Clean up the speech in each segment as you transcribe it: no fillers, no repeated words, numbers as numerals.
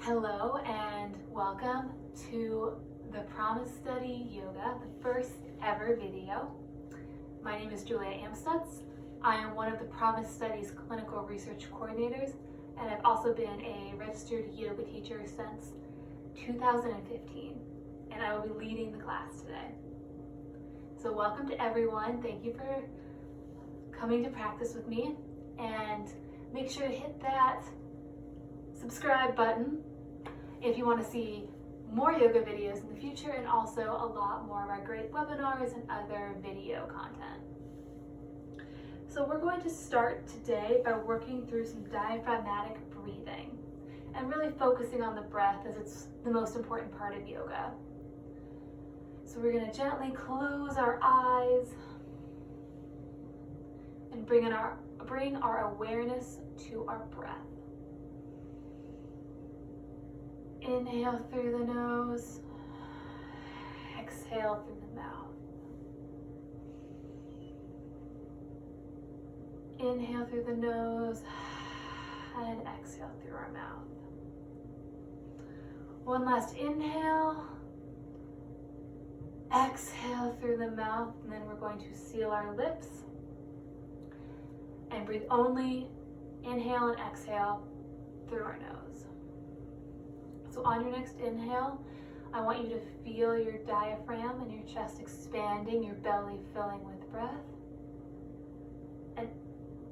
Hello and welcome to the Promise Study Yoga, the first ever video. My name is Julia Amstutz. I am one of the Promise Study's clinical research coordinators, and I've also been a registered yoga teacher since 2015, and I will be leading the class today. So welcome to everyone. Thank you for coming to practice with me, and make sure to hit that subscribe button if you want to see more yoga videos in the future, and also a lot more of our great webinars and other video content. So we're going to start today by working through some diaphragmatic breathing and really focusing on the breath, as it's the most important part of yoga. So we're going to gently close our eyes and bring our awareness to our breath. Inhale through the nose, exhale through the mouth. Inhale through the nose and exhale through our mouth. One last inhale, exhale through the mouth, and then we're going to seal our lips and breathe only inhale and exhale through our nose. So on your next inhale, I want you to feel your diaphragm and your chest expanding, your belly filling with breath. And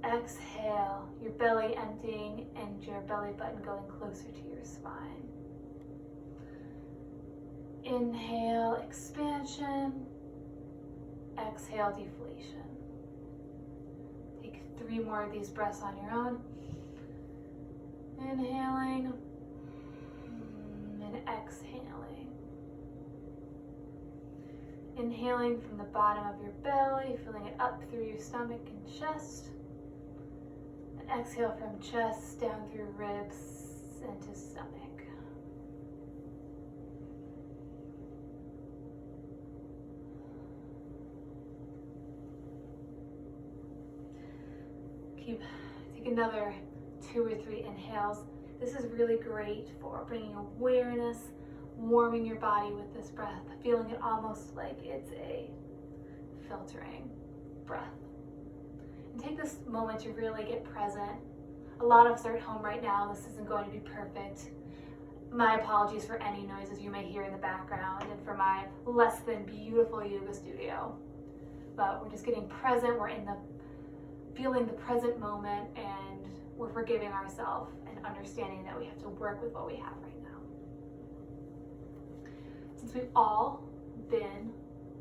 exhale, your belly emptying and your belly button going closer to your spine. Inhale, expansion. Exhale, deflation. Take 3 more of these breaths on your own. Inhaling. And exhaling. Inhaling from the bottom of your belly, filling it up through your stomach and chest. And exhale from chest down through ribs into stomach. Take another 2 or 3 inhales. This is really great for bringing awareness, warming your body with this breath, feeling it almost like it's a filtering breath. And take this moment to really get present. A lot of us are at home right now. This isn't going to be perfect. My apologies for any noises you may hear in the background and for my less than beautiful yoga studio. But we're just getting present. We're feeling the present moment, and we're forgiving ourselves and understanding that we have to work with what we have right now. Since we've all been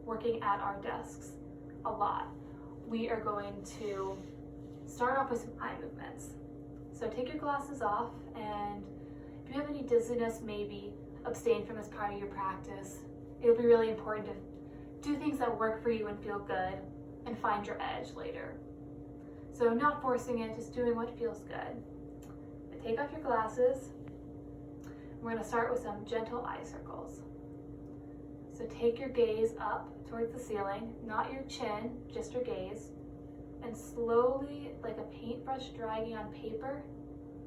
working at our desks a lot, we are going to start off with some eye movements. So take your glasses off, and if you have any dizziness, maybe abstain from this part of your practice. It'll be really important to do things that work for you and feel good, and find your edge later. So not forcing it, just doing what feels good. But take off your glasses. We're going to start with some gentle eye circles. So take your gaze up towards the ceiling, not your chin, just your gaze. And slowly, like a paintbrush dragging on paper,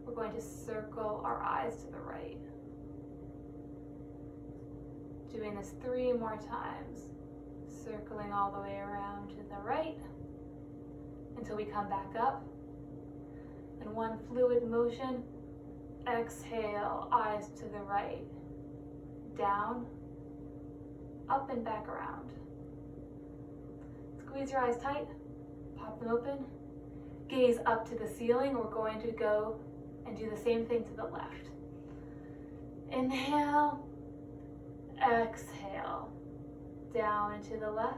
we're going to circle our eyes to the right. Doing this 3 more times. Circling all the way around to the right, until we come back up. And one fluid motion, exhale, eyes to the right, down, up and back around. Squeeze your eyes tight, pop them open, gaze up to the ceiling. We're going to go and do the same thing to the left. Inhale, exhale, down and to the left.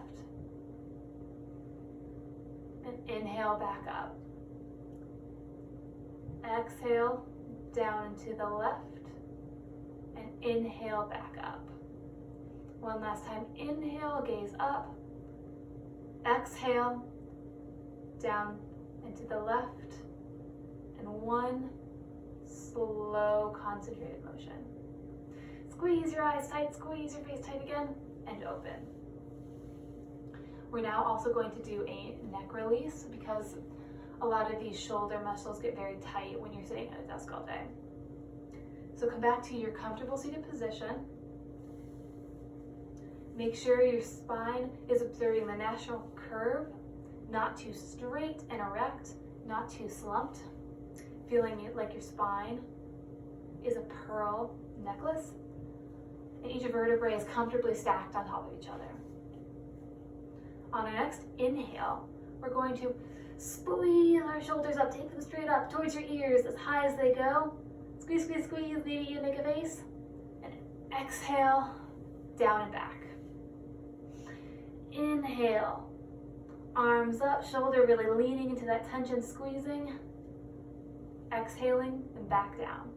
And inhale, back up. Exhale, down and to the left. And inhale, back up. One last time. Inhale, gaze up. Exhale, down and to the left. And one slow, concentrated motion. Squeeze your eyes tight, squeeze your face tight again, and open. We're now also going to do a neck release, because a lot of these shoulder muscles get very tight when you're sitting at a desk all day. So come back to your comfortable seated position. Make sure your spine is observing the natural curve, not too straight and erect, not too slumped. Feeling like your spine is a pearl necklace, and each vertebrae is comfortably stacked on top of each other. On our next inhale, we're going to squeeze our shoulders up, take them straight up towards your ears as high as they go. Squeeze, squeeze, squeeze, maybe you make a face. And exhale, down and back. Inhale, arms up, shoulder really leaning into that tension, squeezing. Exhaling and back down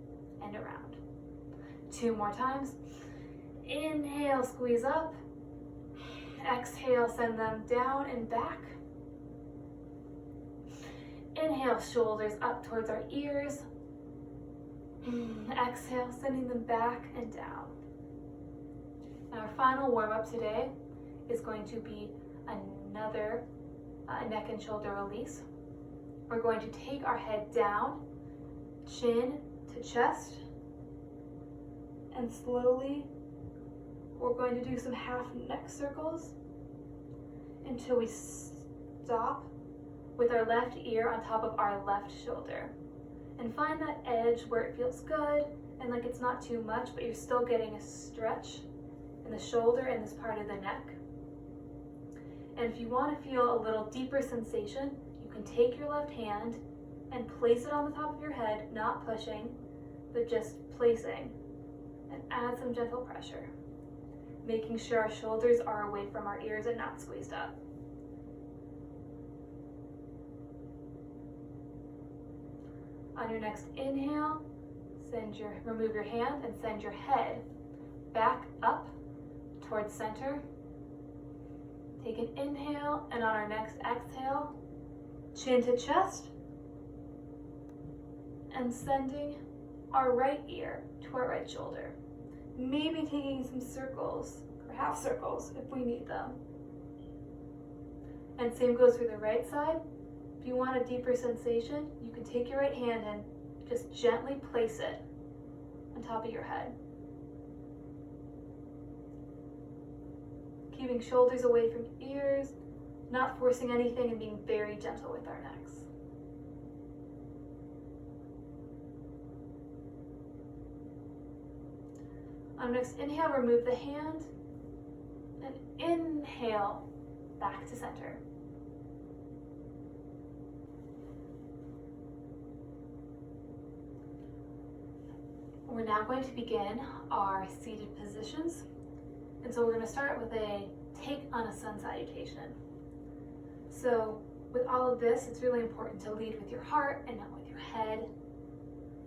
and around. 2 more times. Inhale, squeeze up. Exhale, send them down and back. Inhale, shoulders up towards our ears. Exhale, sending them back and down. And our final warm-up today is going to be another neck and shoulder release. We're going to take our head down, chin to chest, and slowly we're going to do some half neck circles until we stop with our left ear on top of our left shoulder. And find that edge where it feels good and like it's not too much, but you're still getting a stretch in the shoulder and this part of the neck. And if you want to feel a little deeper sensation, you can take your left hand and place it on the top of your head, not pushing, but just placing, and add some gentle pressure, making sure our shoulders are away from our ears and not squeezed up. On your next inhale, remove your hand and send your head back up towards center. Take an inhale, and on our next exhale, chin to chest, and sending our right ear to our right shoulder. Maybe taking some circles, or half circles if we need them. And same goes for the right side. If you want a deeper sensation, you can take your right hand and just gently place it on top of your head. Keeping shoulders away from ears, not forcing anything, and being very gentle with our necks. On our next inhale, remove the hand, and inhale back to center. We're now going to begin our seated positions. And so we're going to start with a take on a sun salutation. So with all of this, it's really important to lead with your heart and not with your head.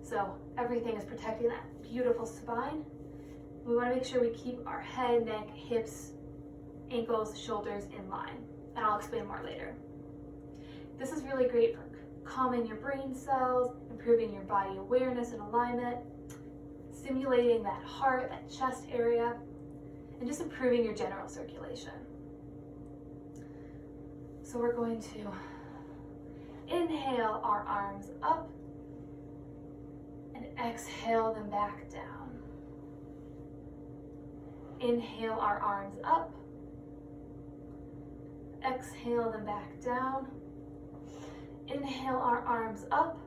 So everything is protecting that beautiful spine. We want to make sure we keep our head, neck, hips, ankles, shoulders in line. And I'll explain more later. This is really great for calming your brain cells, improving your body awareness and alignment, stimulating that heart, that chest area, and just improving your general circulation. So we're going to inhale our arms up and exhale them back down. Inhale our arms up, exhale them back down. Inhale our arms up,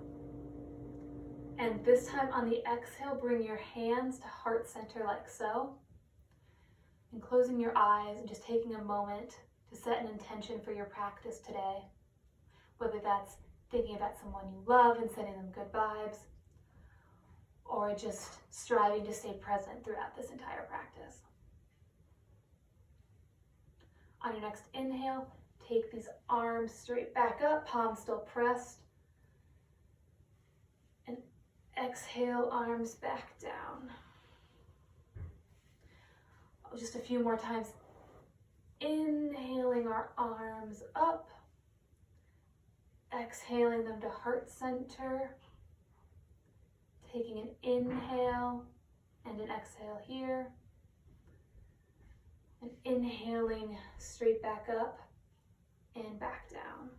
and this time on the exhale, bring your hands to heart center like so. And closing your eyes and just taking a moment to set an intention for your practice today. Whether that's thinking about someone you love and sending them good vibes, or just striving to stay present throughout this entire practice. On your next inhale, take these arms straight back up, palms still pressed. And exhale, arms back down. Just a few more times. Inhaling our arms up. Exhaling them to heart center. Taking an inhale and an exhale here. And inhaling straight back up and back down.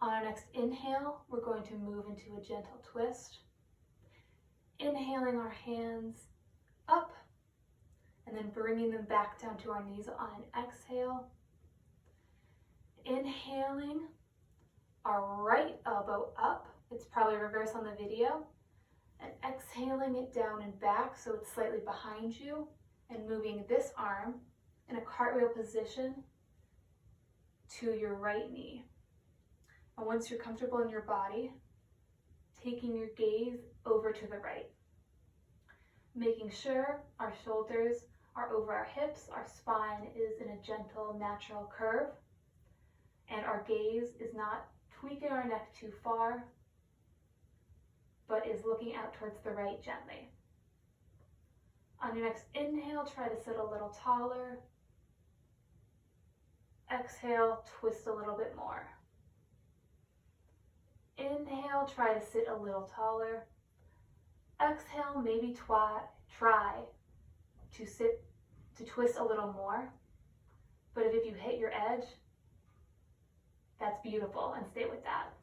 On our next inhale, we're going to move into a gentle twist. Inhaling our hands up and then bringing them back down to our knees on an exhale. Inhaling our right elbow up. It's probably reverse on the video. And exhaling it down and back so it's slightly behind you, and moving this arm in a cartwheel position to your right knee. And once you're comfortable in your body, taking your gaze over to the right. Making sure our shoulders are over our hips, our spine is in a gentle, natural curve, and our gaze is not tweaking our neck too far, but is looking out towards the right gently. On your next inhale, try to sit a little taller. Exhale, twist a little bit more. Inhale, try to sit a little taller. Exhale, maybe try to twist a little more. But if you hit your edge, that's beautiful, and stay with that.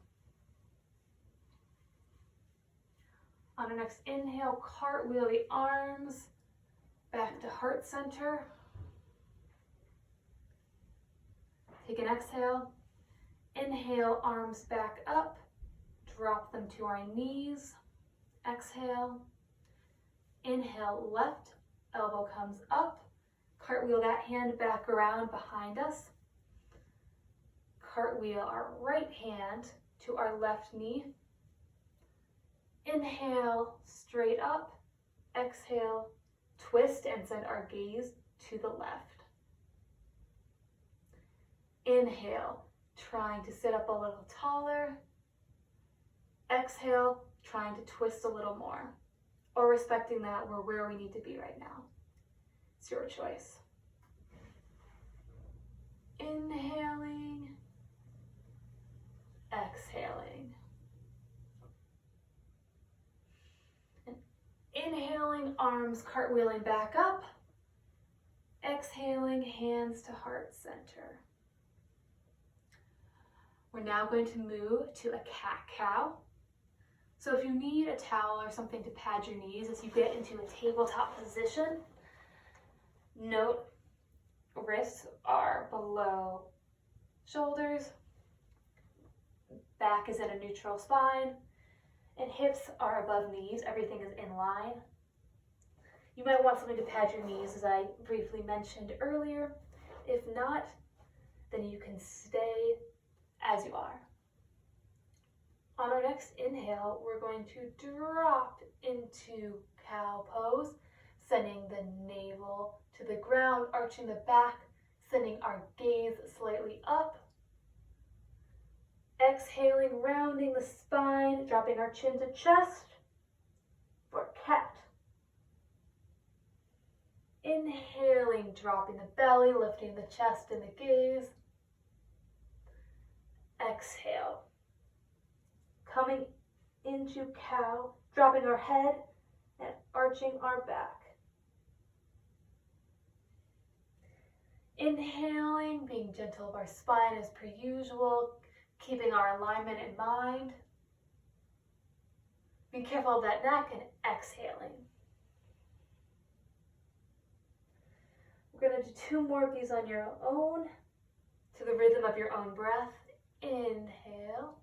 On our next inhale, cartwheel the arms back to heart center. Take an exhale. Inhale, arms back up. Drop them to our knees. Exhale. Inhale, left elbow comes up. Cartwheel that hand back around behind us. Cartwheel our right hand to our left knee. Inhale, straight up. Exhale, twist and send our gaze to the left. Inhale, trying to sit up a little taller. Exhale, trying to twist a little more, or respecting that we're where we need to be right now. It's your choice. Inhaling, exhaling. And inhaling, arms cartwheeling back up. Exhaling, hands to heart center. We're now going to move to a cat-cow. So if you need a towel or something to pad your knees as you get into a tabletop position, note wrists are below shoulders, back is at a neutral spine, and hips are above knees. Everything is in line. You might want something to pad your knees, as I briefly mentioned earlier. If not, then you can stay as you are. On our next inhale, we're going to drop into cow pose, sending the navel to the ground, arching the back, sending our gaze slightly up. Exhaling, rounding the spine, dropping our chin to chest for cat. Inhaling, dropping the belly, lifting the chest and the gaze. Exhale. Coming into cow, dropping our head and arching our back. Inhaling, being gentle with our spine as per usual, keeping our alignment in mind. Be careful of that neck, and exhaling. We're going to do 2 more of these on your own, to the rhythm of your own breath. Inhale.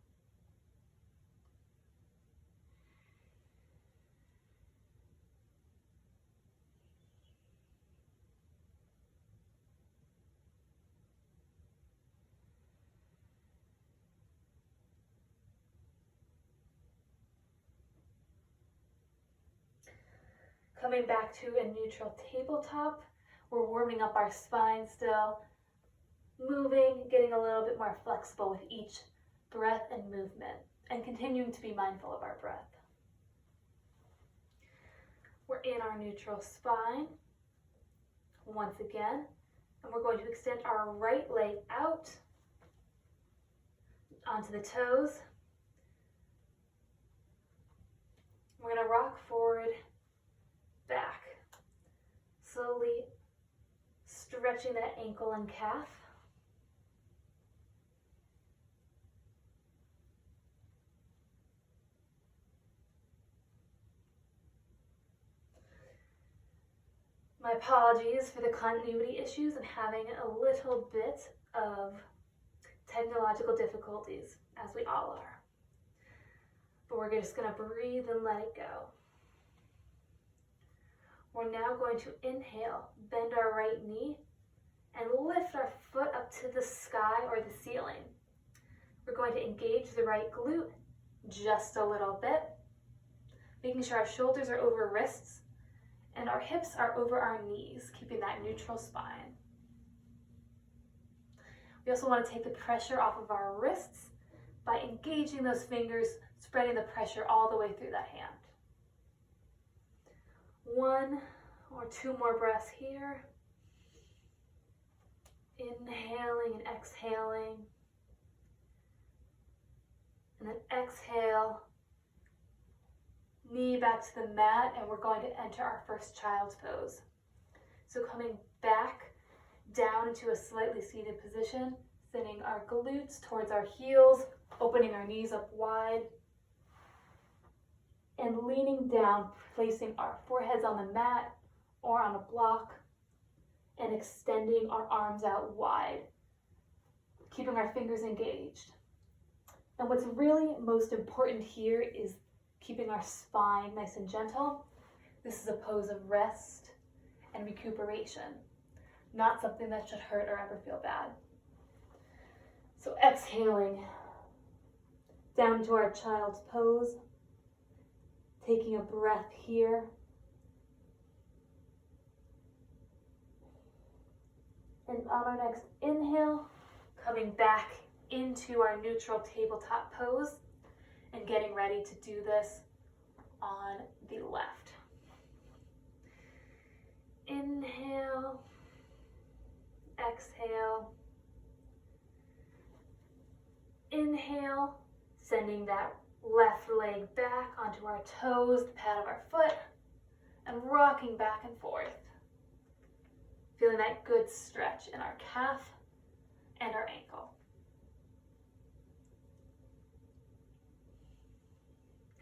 Coming back to a neutral tabletop, we're warming up our spine still, moving, getting a little bit more flexible with each breath and movement, and continuing to be mindful of our breath. We're in our neutral spine once again, and we're going to extend our right leg out onto the toes. We're going to rock forward, back, slowly stretching that ankle and calf. My apologies for the continuity issues and having a little bit of technological difficulties, as we all are. But we're just going to breathe and let it go. We're now going to inhale, bend our right knee, and lift our foot up to the sky or the ceiling. We're going to engage the right glute just a little bit, making sure our shoulders are over wrists and our hips are over our knees, keeping that neutral spine. We also want to take the pressure off of our wrists by engaging those fingers, spreading the pressure all the way through that hand. 1 or 2 more breaths here. Inhaling and exhaling. And then exhale, knee back to the mat, and we're going to enter our first child's pose. So coming back down into a slightly seated position, sending our glutes towards our heels, opening our knees up wide, and leaning down, placing our foreheads on the mat or on a block, and extending our arms out wide, keeping our fingers engaged. And what's really most important here is keeping our spine nice and gentle. This is a pose of rest and recuperation, not something that should hurt or ever feel bad. So exhaling down to our child's pose, taking a breath here. And on our next inhale, coming back into our neutral tabletop pose and getting ready to do this on the left. Inhale, exhale. Inhale, sending that left leg back onto our toes, the pad of our foot, and rocking back and forth. Feeling that good stretch in our calf and our ankle.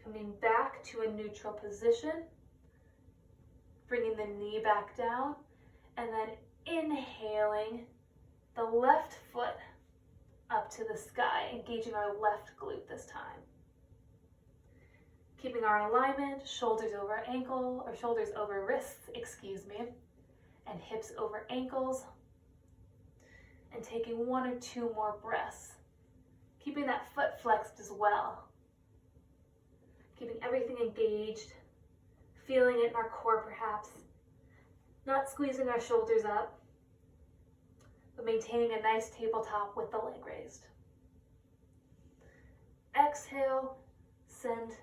Coming back to a neutral position, bringing the knee back down, and then inhaling the left foot up to the sky, engaging our left glute this time. Keeping our alignment, shoulders over ankle, or shoulders over wrists, and hips over ankles. And taking 1 or 2 more breaths. Keeping that foot flexed as well. Keeping everything engaged, feeling it in our core perhaps. Not squeezing our shoulders up, but maintaining a nice tabletop with the leg raised. Exhale, send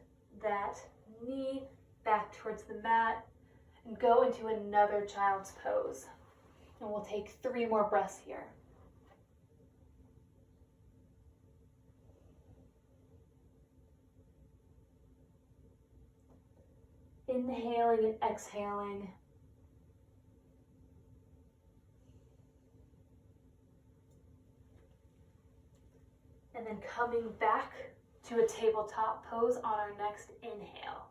that knee back towards the mat and go into another child's pose. And we'll take 3 more breaths here. Inhaling and exhaling. And then coming back to a tabletop pose on our next inhale.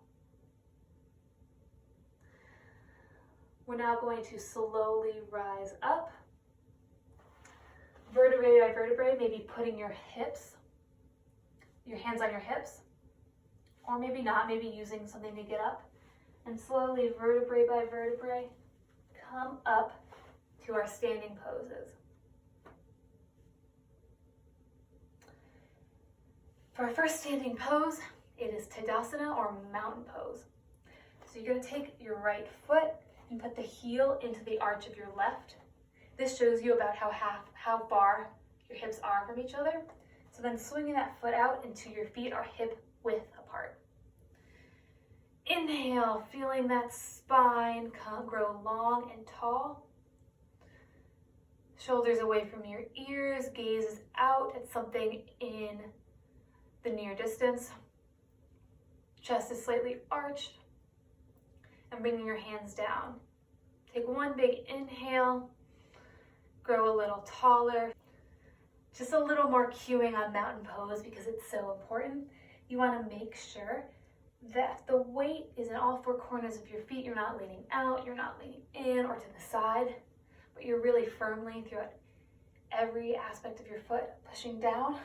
We're now going to slowly rise up. Vertebrae by vertebrae, maybe putting your hands on your hips, or maybe not, maybe using something to get up. And slowly, vertebrae by vertebrae, come up to our standing poses. For our first standing pose, it is Tadasana or mountain pose. So you're going to take your right foot and put the heel into the arch of your left. This shows you about how far your hips are from each other. So then swinging that foot out until your feet are hip width apart. Inhale, feeling that spine grow long and tall. Shoulders away from your ears, gaze out at something in the near distance. Chest is slightly arched. And bringing your hands down. Take 1 big inhale, grow a little taller. Just a little more cueing on mountain pose because it's so important. You want to make sure that the weight is in all four corners of your feet. You're not leaning out, you're not leaning in or to the side, but you're really firmly throughout every aspect of your foot, pushing down,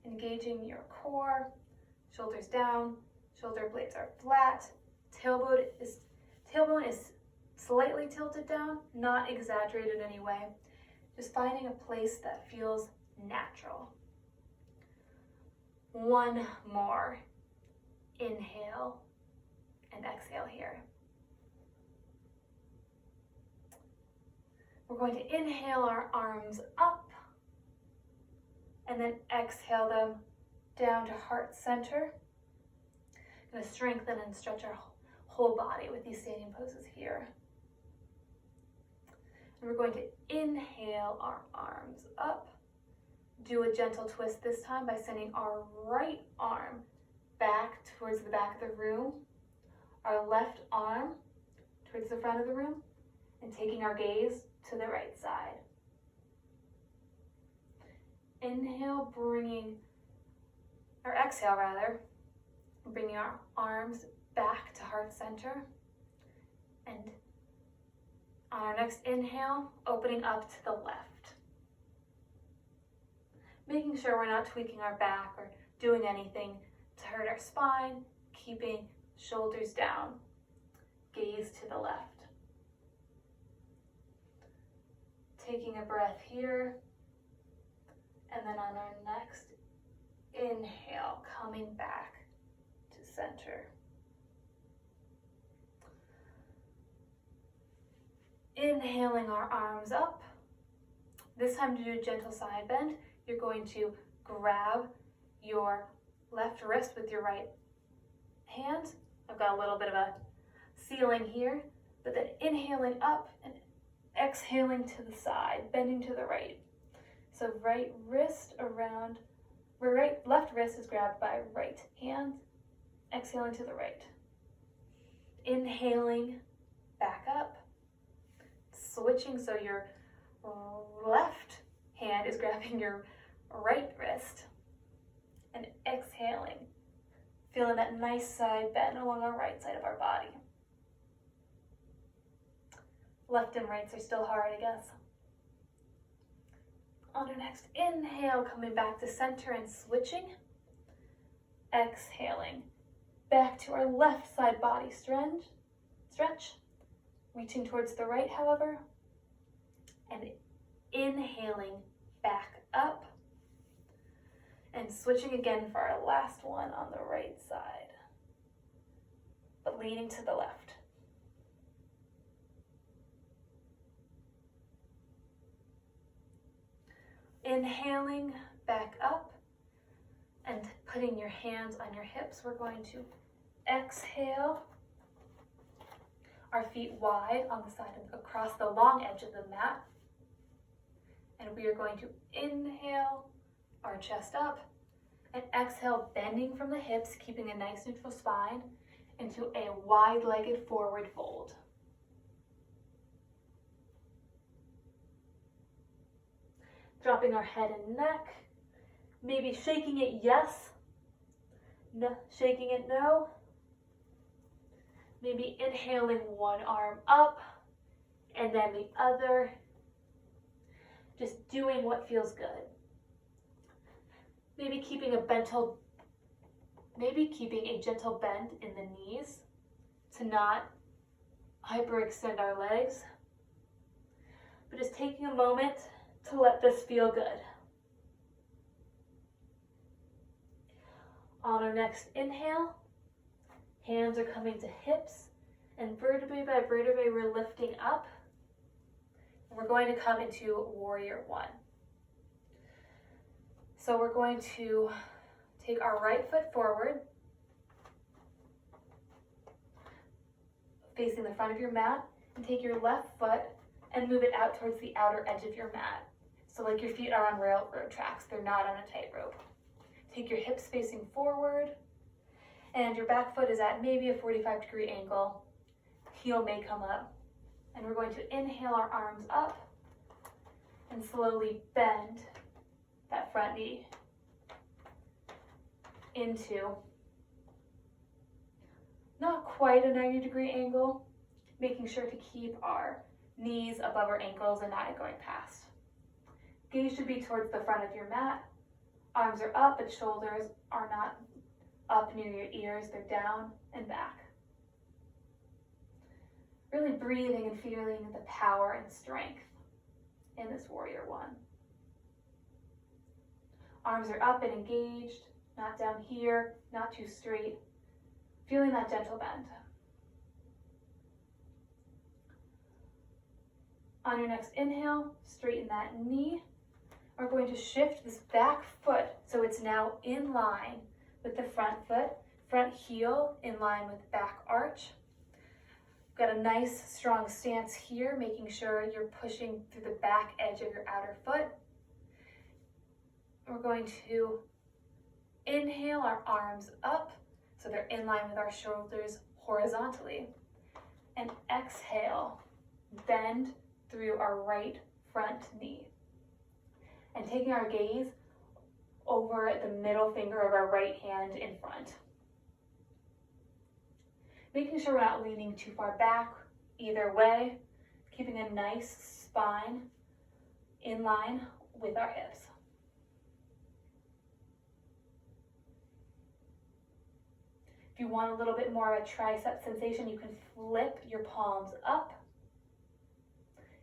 engaging your core, shoulders down, shoulder blades are flat, tailbone is slightly tilted down, not exaggerated in any way, just finding a place that feels natural. One more. Inhale and exhale here. We're going to inhale our arms up and then exhale them down to heart center. Going to strengthen and stretch our whole body with these standing poses here. And we're going to inhale our arms up. Do a gentle twist this time by sending our right arm back towards the back of the room, our left arm towards the front of the room, and taking our gaze to the right side. Inhale, exhale rather, bringing our arms back to heart center. And on our next inhale, opening up to the left. Making sure we're not tweaking our back or doing anything to hurt our spine, keeping shoulders down, gaze to the left. Taking a breath here, and then on our next inhale, coming back to center. Inhaling our arms up. This time to do a gentle side bend, you're going to grab your left wrist with your right hand. I've got a little bit of a ceiling here, but then inhaling up and exhaling to the side, bending to the right. So left wrist is grabbed by right hand, exhaling to the right. Inhaling back up, switching so your left hand is grabbing your right wrist, and exhaling, feeling that nice side bend along our right side of our body. Left and rights are still hard, I guess. On our next inhale, coming back to center and switching. Exhaling, back to our left side body stretch. Reaching towards the right, however. And inhaling back up. And switching again for our last one on the right side, but leaning to the left. Inhaling back up and putting your hands on your hips, we're going to exhale our feet wide on the side across the long edge of the mat. And we are going to inhale our chest up and exhale, bending from the hips, keeping a nice neutral spine, into a wide-legged forward fold. Dropping our head and neck, maybe shaking it yes, no, shaking it no. Maybe inhaling one arm up and then the other. Just doing what feels good. Maybe keeping a gentle bend in the knees to not hyperextend our legs. But just taking a moment to let this feel good. On our next inhale, hands are coming to hips, and vertebrae by vertebrae we're lifting up. And we're going to come into warrior one. So we're going to take our right foot forward, facing the front of your mat, and take your left foot and move it out towards the outer edge of your mat. So like your feet are on railroad tracks, they're not on a tightrope. Take your hips facing forward, and your back foot is at maybe a 45-degree angle. Heel may come up. And we're going to inhale our arms up and slowly bend that front knee into not quite a 90-degree angle, making sure to keep our knees above our ankles and not going past. Gaze should be towards the front of your mat. Arms are up, but shoulders are not up near your ears. They're down and back. Really breathing and feeling the power and strength in this warrior one. Arms are up and engaged, not down here, not too straight. Feeling that gentle bend. On your next inhale, straighten that knee. We're going to shift this back foot so it's now in line with the front foot, front heel in line with back arch. Got a nice strong stance here, making sure you're pushing through the back edge of your outer foot. We're going to inhale our arms up so they're in line with our shoulders horizontally. And exhale, bend through our right front knee. And taking our gaze over the middle finger of our right hand in front. Making sure we're not leaning too far back either way, keeping a nice spine in line with our hips. If you want a little bit more of a tricep sensation, you can flip your palms up.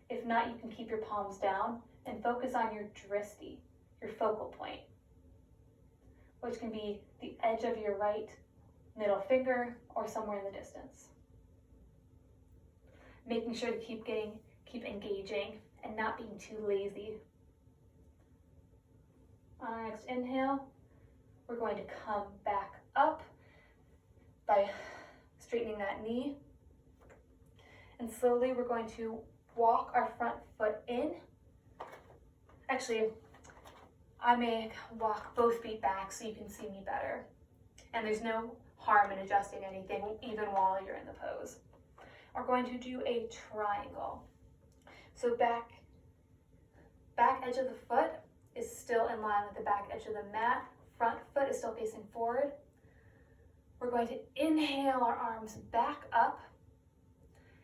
If not, you can keep your palms down and focus on your dristi, your focal point, which can be the edge of your right middle finger or somewhere in the distance. Making sure to keep engaging and not being too lazy. On our next inhale, we're going to come back up by straightening that knee. And slowly we're going to walk our front foot in. Actually, I may walk both feet back so you can see me better. And there's no harm in adjusting anything even while you're in the pose. We're going to do a triangle. So back edge of the foot is still in line with the back edge of the mat. Front foot is still facing forward. We're going to inhale our arms back up.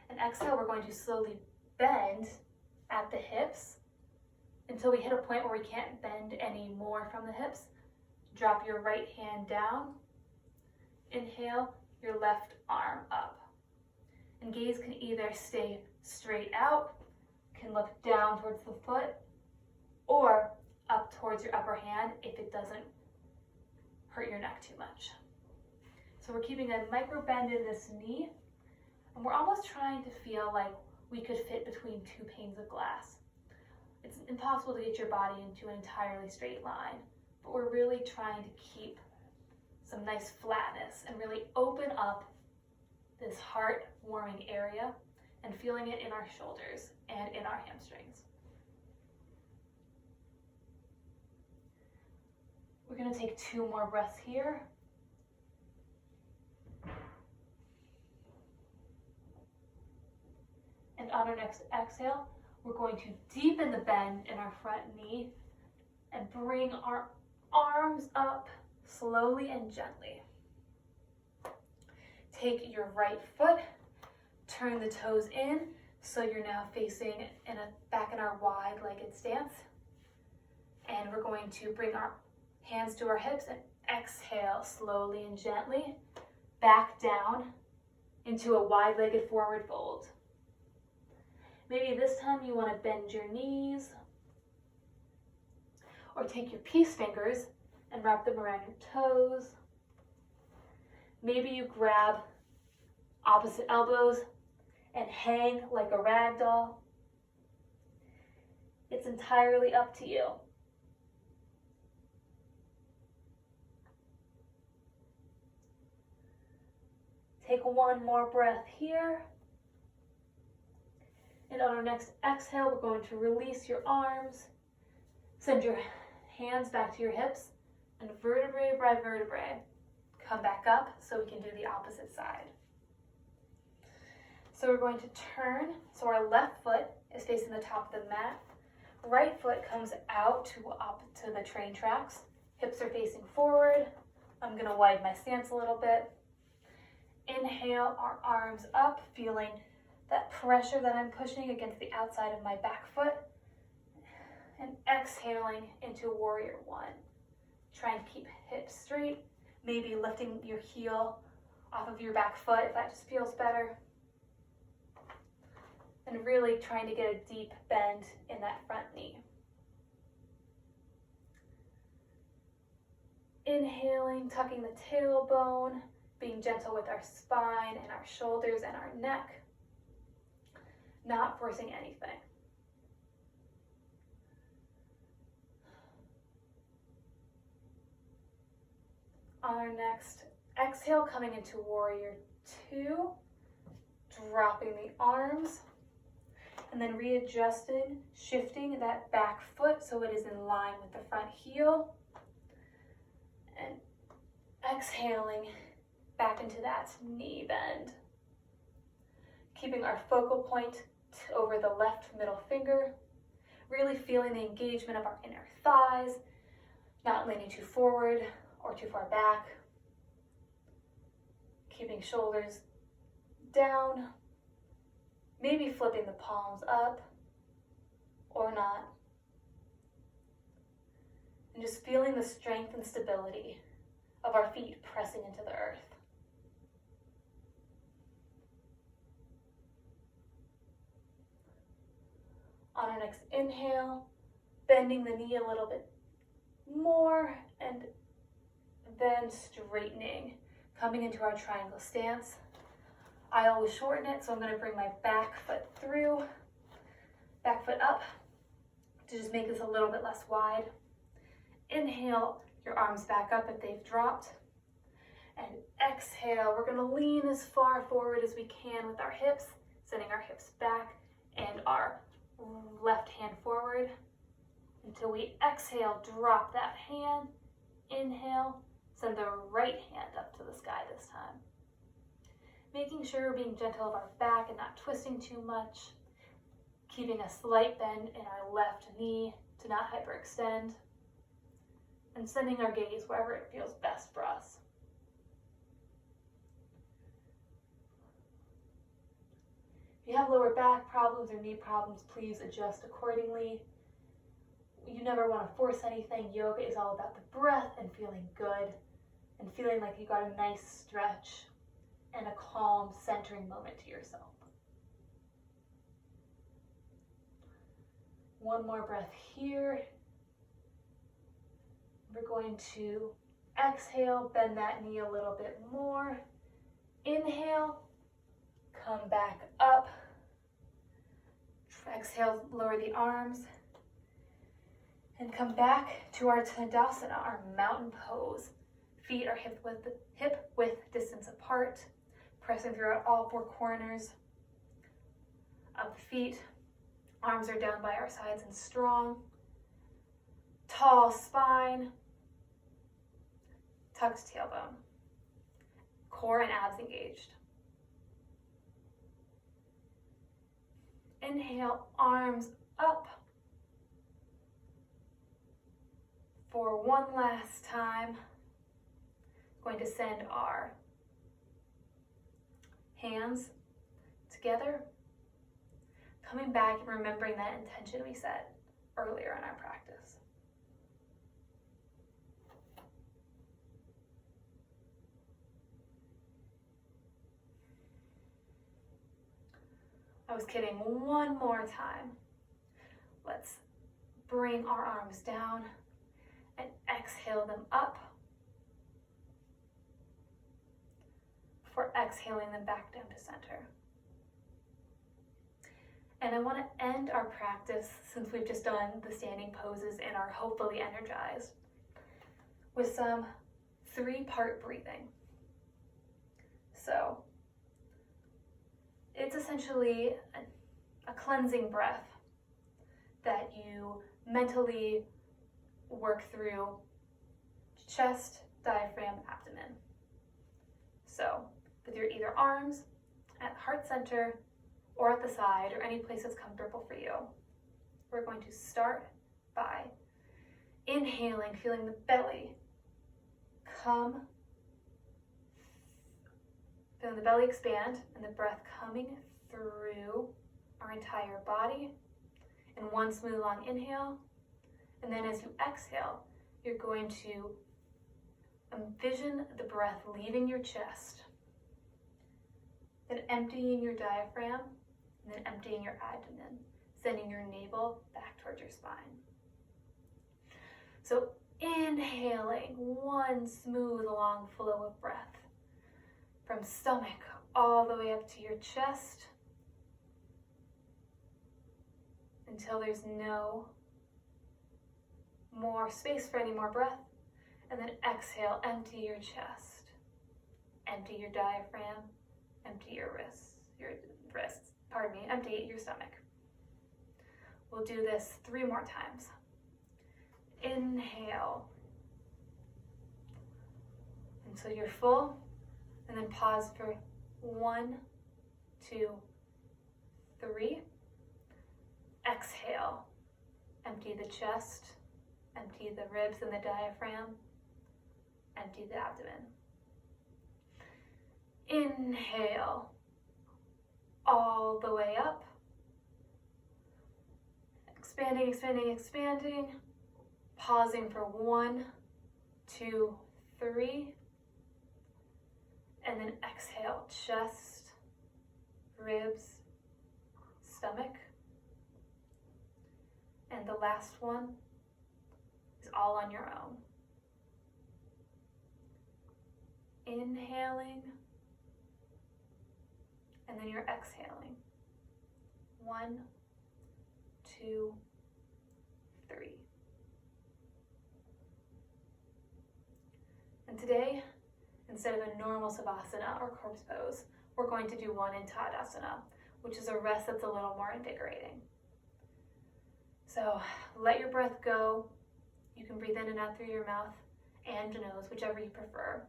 And exhale, we're going to slowly bend at the hips until we hit a point where we can't bend any more from the hips. Drop your right hand down. Inhale, your left arm up. And gaze can either stay straight out, can look down towards the foot, or up towards your upper hand if it doesn't hurt your neck too much. So we're keeping a micro bend in this knee, and we're almost trying to feel like we could fit between two panes of glass. It's impossible to get your body into an entirely straight line, but we're really trying to keep some nice flatness and really open up this heart-warming area and feeling it in our shoulders and in our hamstrings. We're going to take 2 more breaths here. And on our next exhale, we're going to deepen the bend in our front knee and bring our arms up slowly and gently. Take your right foot, turn the toes in, so you're now facing back in our wide-legged stance. And we're going to bring our hands to our hips and exhale slowly and gently back down into a wide-legged forward fold. Maybe this time you want to bend your knees, or take your peace fingers and wrap them around your toes. Maybe you grab opposite elbows and hang like a rag doll. It's entirely up to you. Take 1 more breath here. And on our next exhale, we're going to release your arms. Send your hands back to your hips, and vertebrae by vertebrae, come back up so we can do the opposite side. So we're going to turn, so our left foot is facing the top of the mat. Right foot comes out to the train tracks. Hips are facing forward. I'm going to widen my stance a little bit. Inhale, our arms up, feeling that pressure that I'm pushing against the outside of my back foot. And exhaling into warrior one. Try and keep hips straight, maybe lifting your heel off of your back foot if that just feels better. And really trying to get a deep bend in that front knee. Inhaling, tucking the tailbone, being gentle with our spine and our shoulders and our neck. Not forcing anything. On our next exhale, coming into warrior two, dropping the arms, and then readjusting, shifting that back foot so it is in line with the front heel, and exhaling back into that knee bend. Keeping our focal point over the left middle finger, really feeling the engagement of our inner thighs, not leaning too forward or too far back. Keeping shoulders down, maybe flipping the palms up or not. And just feeling the strength and stability of our feet pressing into the earth. On our next inhale, bending the knee a little bit more and then straightening, coming into our triangle stance. I always shorten it, so I'm going to bring my back foot through, back foot up to just make this a little bit less wide. Inhale, your arms back up if they've dropped. And exhale, we're going to lean as far forward as we can with our hips, sending our hips back and our left hand forward. Until we exhale, drop that hand. Inhale, send the right hand up to the sky this time. Making sure we're being gentle with our back and not twisting too much. Keeping a slight bend in our left knee to not hyperextend. And sending our gaze wherever it feels best for us. If you have lower back problems or knee problems, please adjust accordingly. You never want to force anything. Yoga is all about the breath and feeling good and feeling like you got a nice stretch and a calm, centering moment to yourself. One more breath here. We're going to exhale, bend that knee a little bit more. Inhale, come back up. Exhale, lower the arms. And come back to our Tadasana, our mountain pose. Feet are hip width distance apart, pressing throughout all four corners of the feet. Arms are down by our sides and strong. Tall spine, tucked tailbone. Core and abs engaged. Inhale, arms up. For one last time, going to send our hands together, coming back and remembering that intention we set earlier in our practice. I was kidding. One more time. Let's bring our arms down and exhale them up before exhaling them back down to center. And I want to end our practice, since we've just done the standing poses and are hopefully energized, with some 3-part breathing. So it's essentially a cleansing breath that you mentally work through chest, diaphragm, abdomen. So with your either arms at heart center or at the side or any place that's comfortable for you, we're going to start by inhaling, feeling the belly come Feeling the belly expand and the breath coming through our entire body. And one smooth long inhale. And then as you exhale, you're going to envision the breath leaving your chest, then emptying your diaphragm, and then emptying your abdomen, sending your navel back towards your spine. So inhaling one smooth long flow of breath from stomach all the way up to your chest until there's no more space for any more breath. And then exhale, empty your chest, empty your diaphragm, empty your wrists, empty your stomach. We'll do this 3 more times. Inhale until you're full, and then pause for 1, 2, 3. Exhale, empty the chest, empty the ribs and the diaphragm, empty the abdomen. Inhale all the way up. Expanding, expanding, expanding. Pausing for 1, 2, 3. And then exhale, chest, ribs, stomach. And the last one is all on your own. Inhaling, and then you're exhaling. 1, 2, 3. And today, instead of a normal savasana or corpse pose, we're going to do one in Tadasana, which is a rest that's a little more invigorating. So let your breath go. You can breathe in and out through your mouth and nose, whichever you prefer.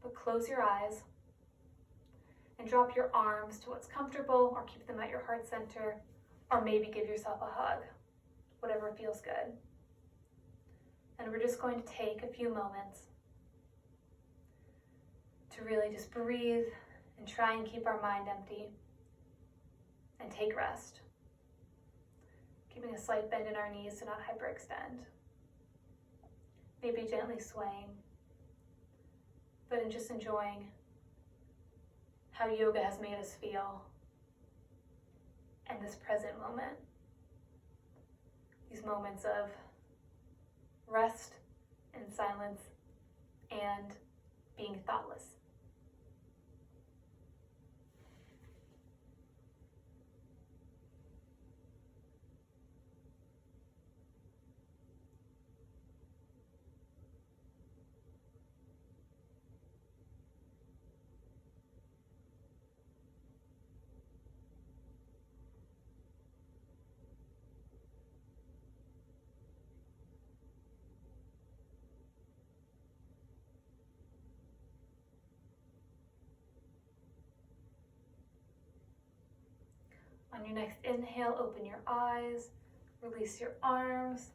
But close your eyes and drop your arms to what's comfortable, or keep them at your heart center, or maybe give yourself a hug, whatever feels good. And we're just going to take a few moments to really just breathe and try and keep our mind empty and take rest. Keeping a slight bend in our knees to not hyperextend. Maybe gently swaying, but in just enjoying how yoga has made us feel in this present moment. These moments of rest and silence and being thoughtless. On your next inhale, open your eyes, release your arms,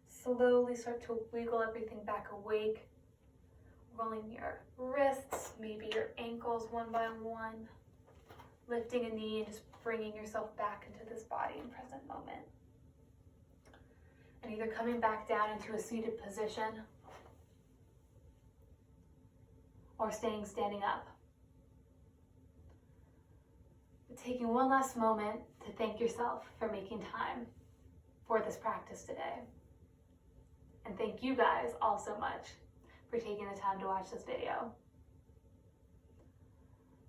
slowly start to wiggle everything back awake, rolling your wrists, maybe your ankles one by one, lifting a knee and just bringing yourself back into this body in present moment. And either coming back down into a seated position or staying standing up. Taking one last moment to thank yourself for making time for this practice today. And thank you guys all so much for taking the time to watch this video.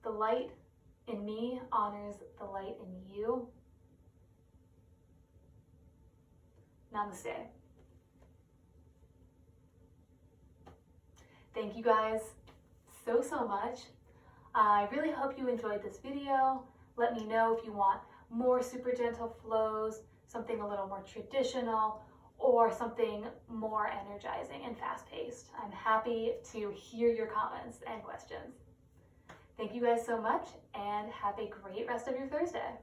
The light in me honors the light in you. Namaste. Thank you guys so much. I really hope you enjoyed this video. Let me know if you want more super gentle flows, something a little more traditional, or something more energizing and fast-paced. I'm happy to hear your comments and questions. Thank you guys so much, and have a great rest of your Thursday.